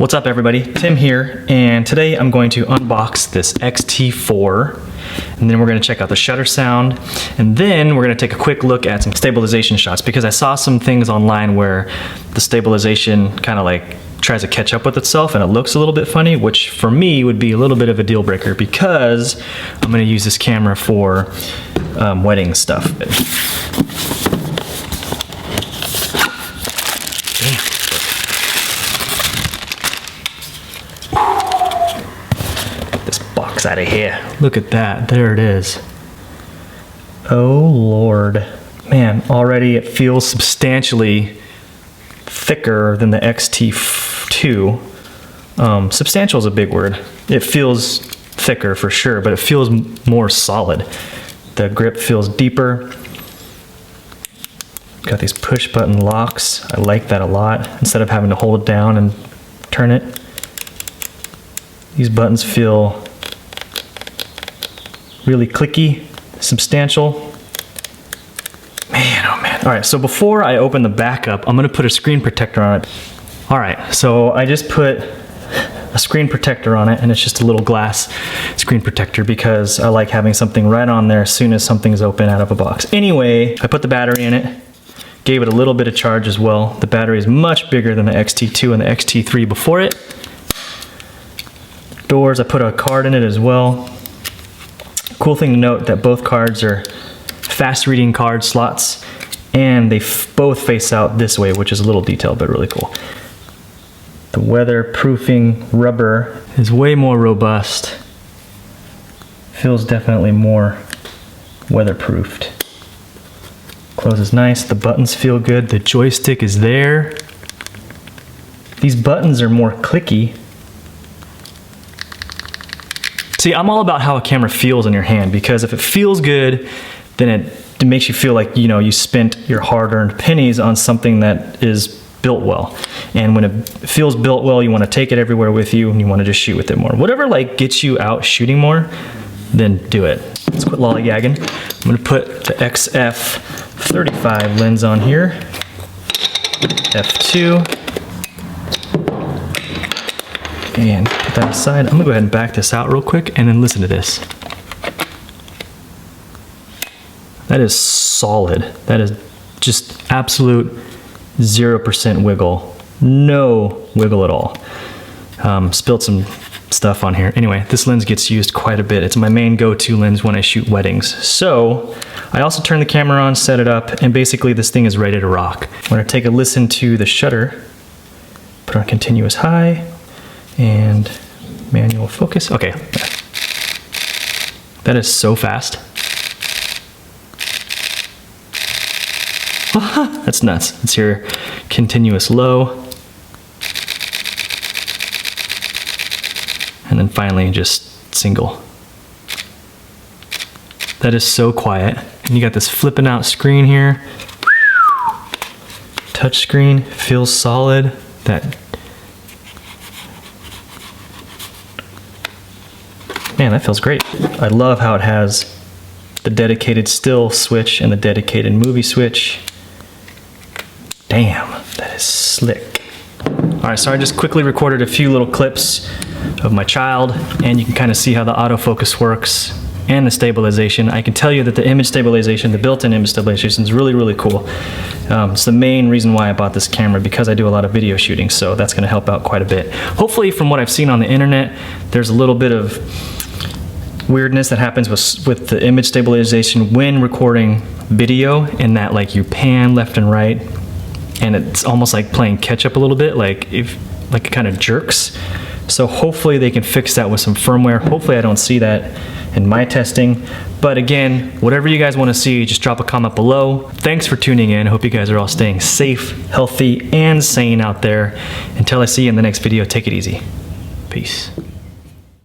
What's up everybody, Tim here, and today I'm going to unbox this XT4, and then we're going to check out the shutter sound, and then we're going to take a quick look at some stabilization shots, because I saw some things online where the stabilization kind of like tries to catch up with itself and it looks a little bit funny, which for me would be a little bit of a deal breaker because I'm going to use this camera for wedding stuff. Out of here. Look at that. There it is. Oh Lord. Man, already it feels substantially thicker than the XT2. Substantial is a big word. It feels thicker for sure, but it feels more solid. The grip feels deeper. Got these push button locks. I like that a lot. Instead of having to hold it down and turn it. These buttons feel really clicky, substantial. Man, oh man. All right, so before I open the back up, I'm gonna put a screen protector on it. All right, so I just put a screen protector on it, and it's just a little glass screen protector because I like having something right on there as soon as something's open out of a box. Anyway, I put the battery in it, gave it a little bit of charge as well. The battery is much bigger than the XT2 and the XT3 before it. Doors, I put a card in it as well. Cool thing to note that both cards are fast reading card slots, and they both face out this way, which is a little detail but really cool. The weatherproofing rubber is way more robust. Feels definitely more weatherproofed. Closes nice, the buttons feel good, the joystick is there. These buttons are more clicky. See, I'm all about how a camera feels in your hand, because if it feels good, then it makes you feel like, you know, you spent your hard-earned pennies on something that is built well. And when it feels built well, you want to take it everywhere with you, and you want to just shoot with it more. Whatever like gets you out shooting more, then do it. Let's quit lollygagging. I'm going to put the XF35 lens on here. F2. And put that aside. I'm gonna go ahead and back this out real quick and then listen to this. That is solid. That is just absolute 0% wiggle. No wiggle at all. Spilled some stuff on here. Anyway, this lens gets used quite a bit. It's my main go-to lens when I shoot weddings. So I also turn the camera on, set it up, and basically this thing is ready to rock. I'm gonna take a listen to the shutter, put on continuous high, and manual focus. Okay, that is so fast. That's nuts. Let's hear continuous low, and then finally just single. That is so quiet. And you got this flipping out screen here. Touch screen feels solid. Man, that feels great. I love how it has the dedicated still switch and the dedicated movie switch. Damn, that is slick. All right, so I just quickly recorded a few little clips of my child, and you can kind of see how the autofocus works and the stabilization. I can tell you that the image stabilization, the built-in image stabilization is really, really cool. It's the main reason why I bought this camera, because I do a lot of video shooting, so that's gonna help out quite a bit. Hopefully, from what I've seen on the internet, there's a little bit of weirdness that happens with the image stabilization when recording video, in that like you pan left and right, and it's almost like playing catch up a little bit, like it kind of jerks. So hopefully they can fix that with some firmware. Hopefully I don't see that in my testing. But again, whatever you guys want to see, just drop a comment below. Thanks for tuning in. I hope you guys are all staying safe, healthy, and sane out there. Until I see you in the next video, take it easy. Peace.